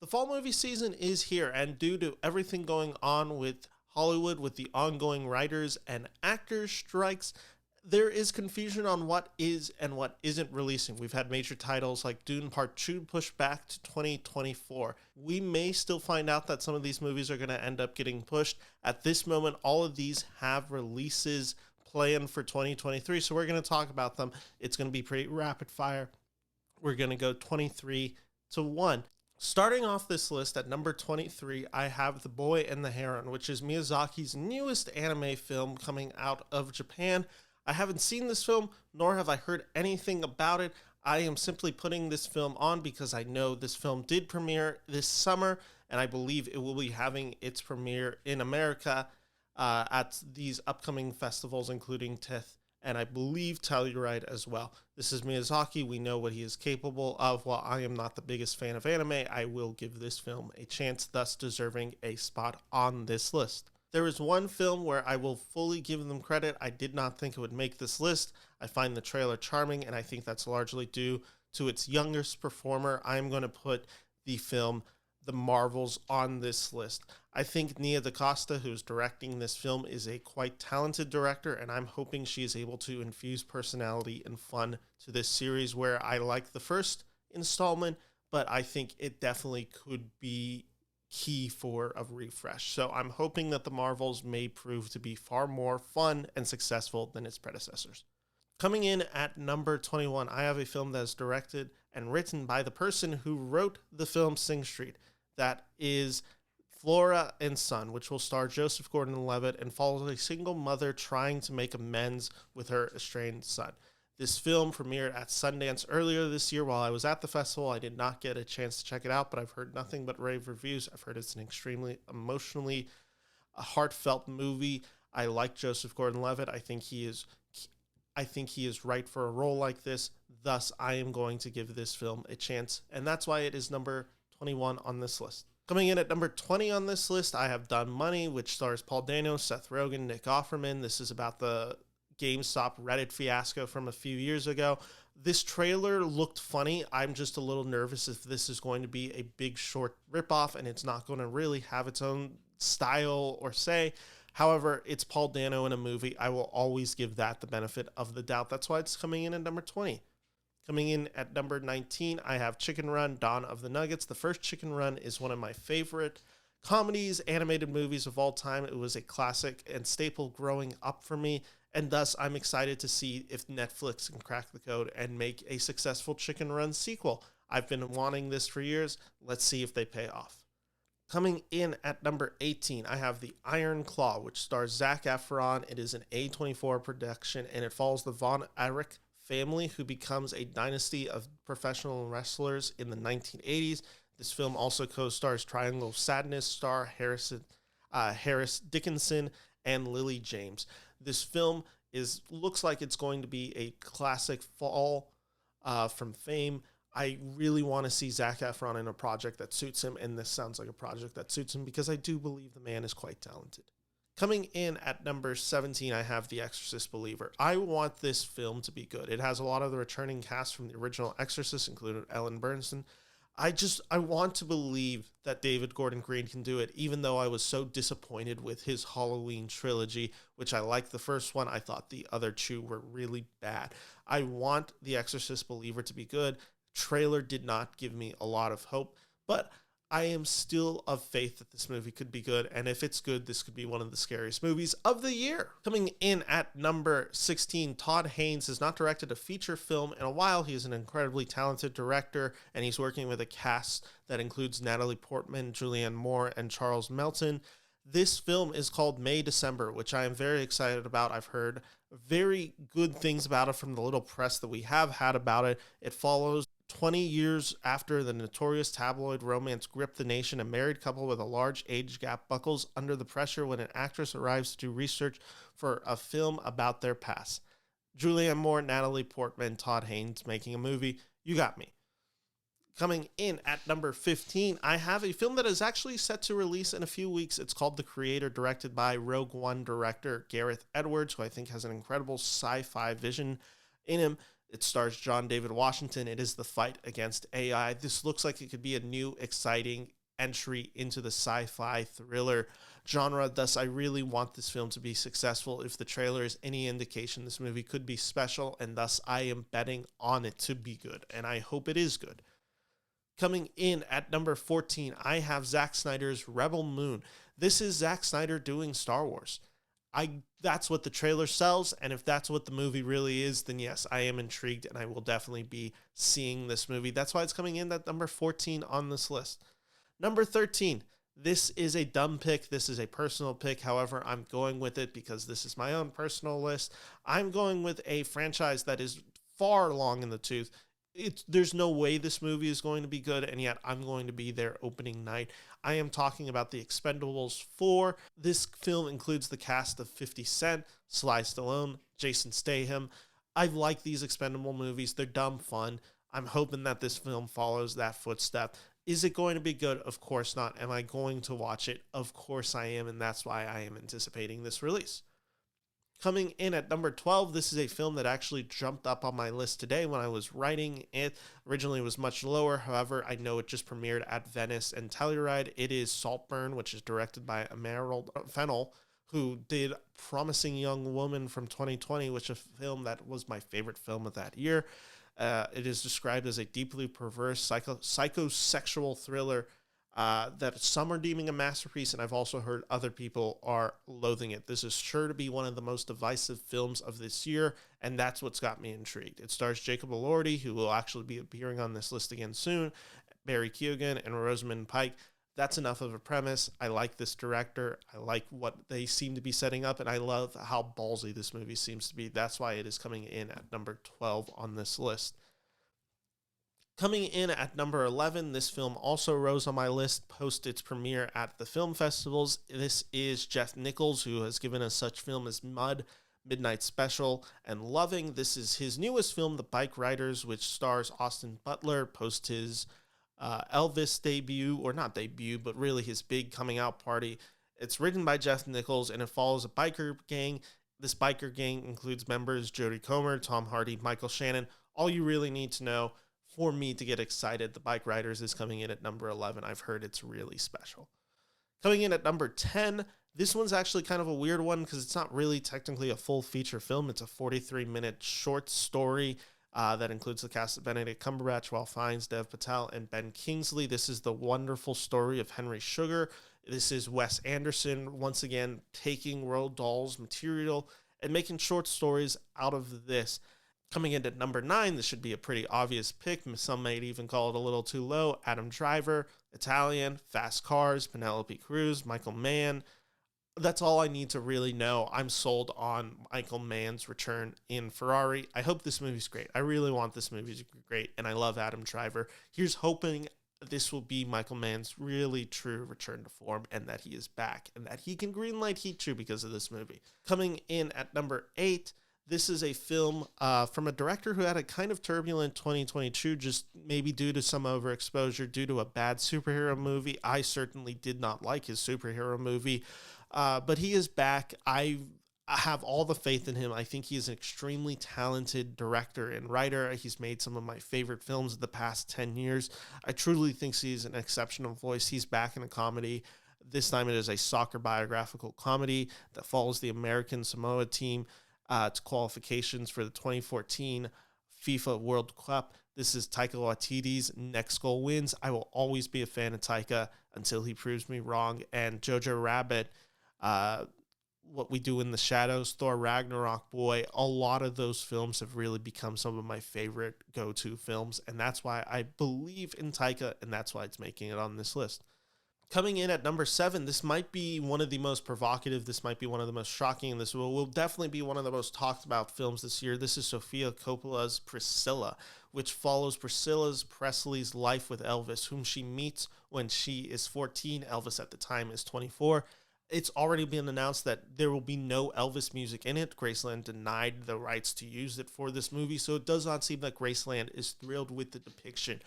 fall movie season is here, and due to everything going on with Hollywood, with the ongoing writers and actors strikes, there is confusion on what is and what isn't releasing. We've had major titles like Dune Part 2 pushed back to 2024. We may still find out that some of these movies are going to end up getting pushed. At this moment, all of these have releases planned for 2023, so we're going to talk about them. It's going to be pretty rapid fire. We're going to go 23 to 1. Starting off this list at number 23, I have The Boy and the Heron, which is Miyazaki's newest anime film coming out of Japan. I haven't seen this film, nor have I heard anything about it. I am simply putting this film on because I know this film did premiere this summer, and I believe it will be having its premiere in America at these upcoming festivals, including TIFF, and I believe Telluride as well. This is Miyazaki. We know what he is capable of. While I am not the biggest fan of anime, I will give this film a chance, thus deserving a spot on this list. There is one film where I will fully give them credit. I did not think it would make this list. I find the trailer charming, and I think that's largely due to its youngest performer. I'm going to put the film The Marvels on this list. I think Nia DaCosta, who's directing this film, is a quite talented director, and I'm hoping she is able to infuse personality and fun to this series, where I like the first installment, but I think it definitely could be key for a refresh. So I'm hoping that The Marvels may prove to be far more fun and successful than its predecessors. Coming in at number 21, I have a film that is directed and written by the person who wrote the film Sing Street. That is Flora and Son, which will star Joseph Gordon-Levitt and follows a single mother trying to make amends with her estranged son. This film premiered at Sundance earlier this year while I was at the festival. I did not get a chance to check it out, but I've heard nothing but rave reviews. I've heard it's an extremely emotionally heartfelt movie. I like Joseph Gordon-Levitt. I think he is right for a role like this. Thus, I am going to give this film a chance, and that's why it is number 21 on this list. Coming in at number 20 on this list, I have Done Money, which stars Paul Dano, Seth Rogen, Nick Offerman. This is about the GameStop Reddit fiasco from a few years ago. This trailer looked funny. I'm just a little nervous if this is going to be a Big Short ripoff and it's not going to really have its own style or say. However, it's Paul Dano in a movie. I will always give that the benefit of the doubt. That's why it's coming in at number 20. Coming in at number 19, I have Chicken Run, Dawn of the Nuggets. The first Chicken Run is one of my favorite comedies, animated movies of all time. It was a classic and staple growing up for me. And thus, I'm excited to see if Netflix can crack the code and make a successful Chicken Run sequel. I've been wanting this for years. Let's see if they pay off. Coming in at number 18, I have The Iron Claw, which stars Zac Efron. It is an A24 production, and it follows the Von Erich family, who becomes a dynasty of professional wrestlers in the 1980s. This film also co-stars Triangle of Sadness star Harris Dickinson and Lily James. This film looks like it's going to be a classic fall from fame. I really want to see Zac Efron in a project that suits him, and this sounds like a project that suits him because I do believe the man is quite talented. Coming in at number 17, I have The Exorcist Believer. I want this film to be good. It has a lot of the returning cast from the original Exorcist, including Ellen Bernstein. I want to believe that David Gordon Green can do it, even though I was so disappointed with his Halloween trilogy, which I liked the first one. I thought the other two were really bad. I want The Exorcist Believer to be good. Trailer did not give me a lot of hope, but I am still of faith that this movie could be good, and if it's good, this could be one of the scariest movies of the year. Coming in at number 16, Todd Haynes has not directed a feature film in a while. He is an incredibly talented director, and he's working with a cast that includes Natalie Portman, Julianne Moore, and Charles Melton. This film is called May December, which I am very excited about. I've heard very good things about it from the little press that we have had about it. It follows 20 years after the notorious tabloid romance gripped the nation. A married couple with a large age gap buckles under the pressure when an actress arrives to do research for a film about their past. Julianne Moore, Natalie Portman, Todd Haynes making a movie. You got me. Coming in at number 15, I have a film that is actually set to release in a few weeks. It's called The Creator, directed by Rogue One director Gareth Edwards, who I think has an incredible sci-fi vision in him. It stars John David Washington. It is the fight against AI. This looks like it could be a new, exciting entry into the sci-fi thriller genre. Thus, I really want this film to be successful. If the trailer is any indication, this movie could be special, and thus I am betting on it to be good, and I hope it is good. Coming in at number 14, I have Zack Snyder's Rebel Moon. This is Zack Snyder doing Star Wars. That's what the trailer sells, and if that's what the movie really is, then yes, I am intrigued, and I will definitely be seeing this movie. That's why it's coming in at number 14 on this list. Number 13, this is a dumb pick. This is a personal pick. However, I'm going with it because this is my own personal list. I'm going with a franchise that is far long in the tooth. There's no way this movie is going to be good, and yet I'm going to be there opening night. I am talking about The Expendables 4. This film includes the cast of 50 Cent, Sly Stallone, Jason Statham. I like these Expendable movies. They're dumb fun. I'm hoping that this film follows that footstep. Is it going to be good? Of course not. Am I going to watch it? Of course I am, and that's why I am anticipating this release. Coming in at number 12, this is a film that actually jumped up on my list today when I was writing it. Originally, it was much lower. However, I know it just premiered at Venice and Telluride. It is Saltburn, which is directed by Emerald Fennell, who did Promising Young Woman from 2020, which is a film that was my favorite film of that year. It is described as a deeply perverse psychosexual thriller that some are deeming a masterpiece, and I've also heard other people are loathing it. This is sure to be one of the most divisive films of this year, and that's what's got me intrigued. It stars Jacob Elordi, who will actually be appearing on this list again soon, Barry Keoghan, and Rosamund Pike. That's enough of a premise. I like this director. I like what they seem to be setting up, and I love how ballsy this movie seems to be. That's why it is coming in at number 12 on this list. Coming in at number 11, this film also rose on my list post its premiere at the film festivals. This is Jeff Nichols, who has given us such film as Mud, Midnight Special, and Loving. This is his newest film, The Bike Riders, which stars Austin Butler post his Elvis debut, or not debut, but really his big coming out party. It's written by Jeff Nichols, and it follows a biker gang. This biker gang includes members Jodie Comer, Tom Hardy, Michael Shannon. All you really need to know for me to get excited, The Bike Riders is coming in at number 11. I've heard it's really special. Coming in at number 10, this one's actually kind of a weird one because it's not really technically a full feature film. It's a 43-minute short story that includes the cast of Benedict Cumberbatch, Ralph Fiennes, Dev Patel, and Ben Kingsley. This is The Wonderful Story of Henry Sugar. This is Wes Anderson, once again, taking Roald Dahl's material and making short stories out of this. Coming in at number 9, this should be a pretty obvious pick. Some might even call it a little too low. Adam Driver, Italian, Fast Cars, Penelope Cruz, Michael Mann. That's all I need to really know. I'm sold on Michael Mann's return in Ferrari. I hope this movie's great. I really want this movie to be great, and I love Adam Driver. Here's hoping this will be Michael Mann's really true return to form, and that he is back, and that he can greenlight Heat 2 because of this movie. Coming in at number 8, this is a film from a director who had a kind of turbulent 2022, just maybe due to some overexposure, due to a bad superhero movie. I certainly did not like his superhero movie, but he is back. I have all the faith in him. I think he is an extremely talented director and writer. He's made some of my favorite films of the past 10 years. I truly think he's an exceptional voice. He's back in a comedy. This time it is a soccer biographical comedy that follows the American Samoa team to qualifications for the 2014 FIFA World Cup. This is Taika Waititi's Next Goal Wins. I will always be a fan of Taika until he proves me wrong. And Jojo Rabbit, What We Do in the Shadows, Thor Ragnarok, boy, a lot of those films have really become some of my favorite go-to films. And that's why I believe in Taika, and that's why it's making it on this list. Coming in at number 7, this might be one of the most provocative, this might be one of the most shocking, and this will definitely be one of the most talked about films this year. This is Sofia Coppola's Priscilla, which follows Priscilla Presley's life with Elvis, whom she meets when she is 14. Elvis at the time is 24. It's already been announced that there will be no Elvis music in it. Graceland denied the rights to use it for this movie, so it does not seem like Graceland is thrilled with the depiction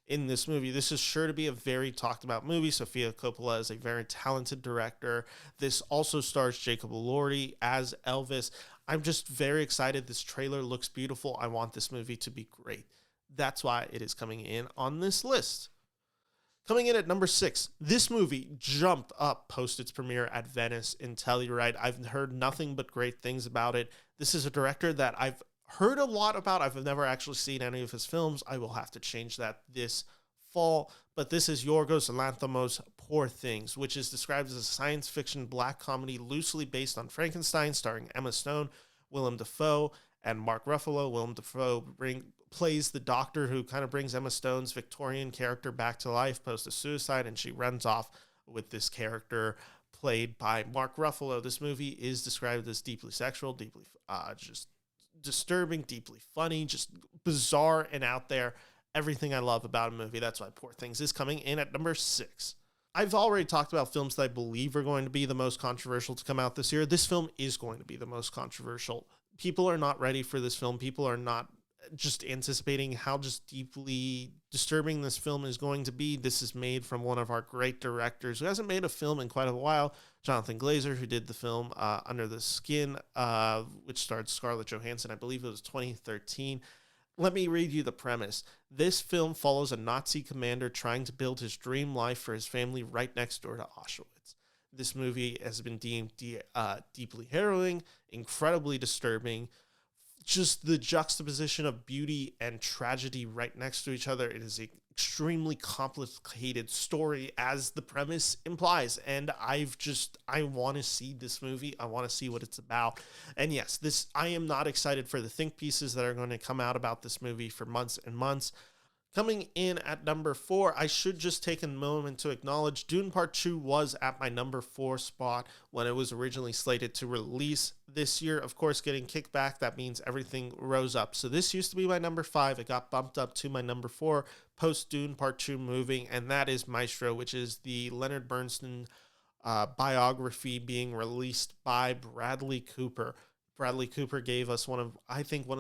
in this movie. This is sure to be a very talked about movie. Sofia Coppola is a very talented director. This also stars Jacob Elordi as Elvis. I'm just very excited. This trailer looks beautiful. I want this movie to be great. That's why it is coming in on this list. Coming in at number 6, this movie jumped up post its premiere at Venice in Telluride. I've heard nothing but great things about it. This is a director that I've heard a lot about. I've never actually seen any of his films. I will have to change that this fall. But this is Yorgos Lanthamos' Poor Things, which is described as a science fiction black comedy loosely based on Frankenstein, starring Emma Stone, Willem Dafoe, and Mark Ruffalo. Willem Dafoe plays the doctor who kind of brings Emma Stone's Victorian character back to life post a suicide, and she runs off with this character played by Mark Ruffalo. This movie is described as deeply sexual, deeply just disturbing, deeply funny, just bizarre and out there. Everything I love about a movie. That's why Poor Things is coming in at number 6. I've already talked about films that I believe are going to be the most controversial to come out this year. This film is going to be the most controversial. People are not ready for this film. People are not just anticipating how just deeply disturbing this film is going to be. This is made from one of our great directors who hasn't made a film in quite a while, Jonathan Glazer, who did the film Under the Skin, which starred Scarlett Johansson. I believe it was 2013. Let me read you the premise. This film follows a Nazi commander trying to build his dream life for his family right next door to Auschwitz. This movie has been deemed deeply harrowing, incredibly disturbing. Just the juxtaposition of beauty and tragedy right next to each other. It is an extremely complicated story, as the premise implies. And I want to see this movie. I want to see what it's about. And yes, I am not excited for the think pieces that are going to come out about this movie for months and months. Coming in at number 4, I should just take a moment to acknowledge Dune Part 2 was at my number 4 spot when it was originally slated to release this year. Of course, getting kicked back, that means everything rose up. So this used to be my number 5. It got bumped up to my number 4 post Dune Part 2 moving, and that is Maestro, which is the Leonard Bernstein biography being released by Bradley Cooper. Bradley Cooper gave us one of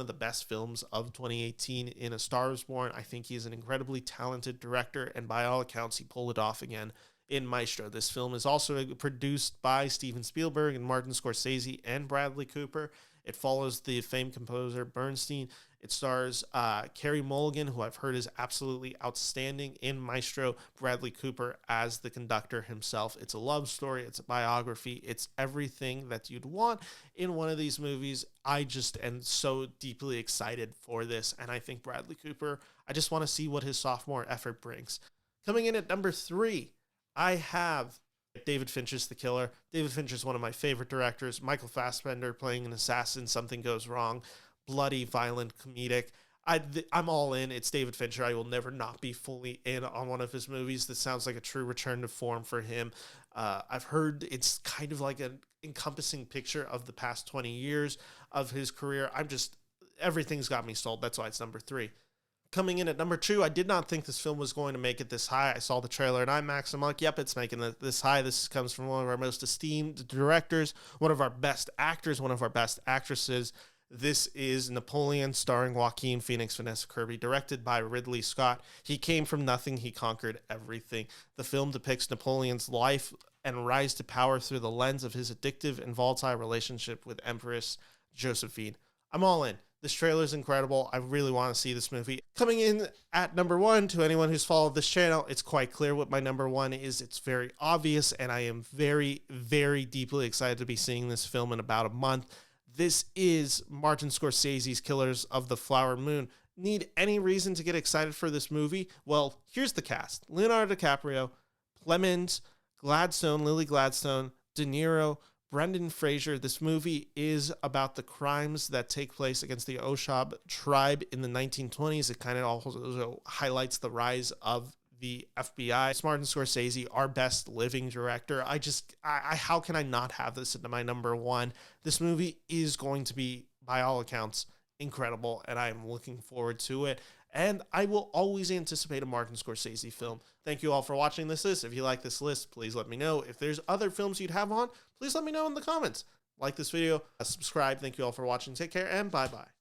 the best films of 2018 in A Star Is Born. I think he's an incredibly talented director, and by all accounts, he pulled it off again in Maestro. This film is also produced by Steven Spielberg and Martin Scorsese and Bradley Cooper. It follows the famed composer Bernstein. It stars Carey Mulligan, who I've heard is absolutely outstanding in Maestro. Bradley Cooper as the conductor himself. It's a love story. It's a biography. It's everything that you'd want in one of these movies. I just am so deeply excited for this, and I think Bradley Cooper, I just want to see what his sophomore effort brings. Coming in at number 3, I have David Fincher's The Killer. David Fincher is one of my favorite directors. Michael Fassbender playing an assassin. Something goes wrong. Bloody, violent, comedic. I'm all in. It's David Fincher. I will never not be fully in on one of his movies. This sounds like a true return to form for him. I've heard it's kind of like an encompassing picture of the past 20 years of his career. Everything's got me sold. That's why it's number 3. Coming in at number 2, I did not think this film was going to make it this high. I saw the trailer in IMAX. I'm like, yep, it's making it this high. This comes from one of our most esteemed directors, one of our best actors, one of our best actresses. This is Napoleon, starring Joaquin, Phoenix, Vanessa, Kirby, directed by Ridley Scott. He came from nothing. He conquered everything. The film depicts Napoleon's life and rise to power through the lens of his addictive and volatile relationship with Empress Josephine. I'm all in. This trailer is incredible. I really want to see this movie. Coming in at number 1, to anyone who's followed this channel, it's quite clear what my number 1 is. It's very obvious, and I am very, very deeply excited to be seeing this film in about a month. This is Martin Scorsese's Killers of the Flower Moon. Need any reason to get excited for this movie? Well, here's the cast. Leonardo DiCaprio, Clemens, Gladstone, Lily Gladstone, De Niro, Brendan Fraser. This movie is about the crimes that take place against the Oshab tribe in the 1920s. It kind of also highlights the rise of the FBI. It's Martin Scorsese, our best living director. How can I not have this into my number 1? This movie is going to be, by all accounts, incredible, and I'm looking forward to it. And I will always anticipate a Martin Scorsese film. Thank you all for watching this list. If you like this list, please let me know. If there's other films you'd have on, please let me know in the comments. Like this video, subscribe. Thank you all for watching. Take care, and bye-bye.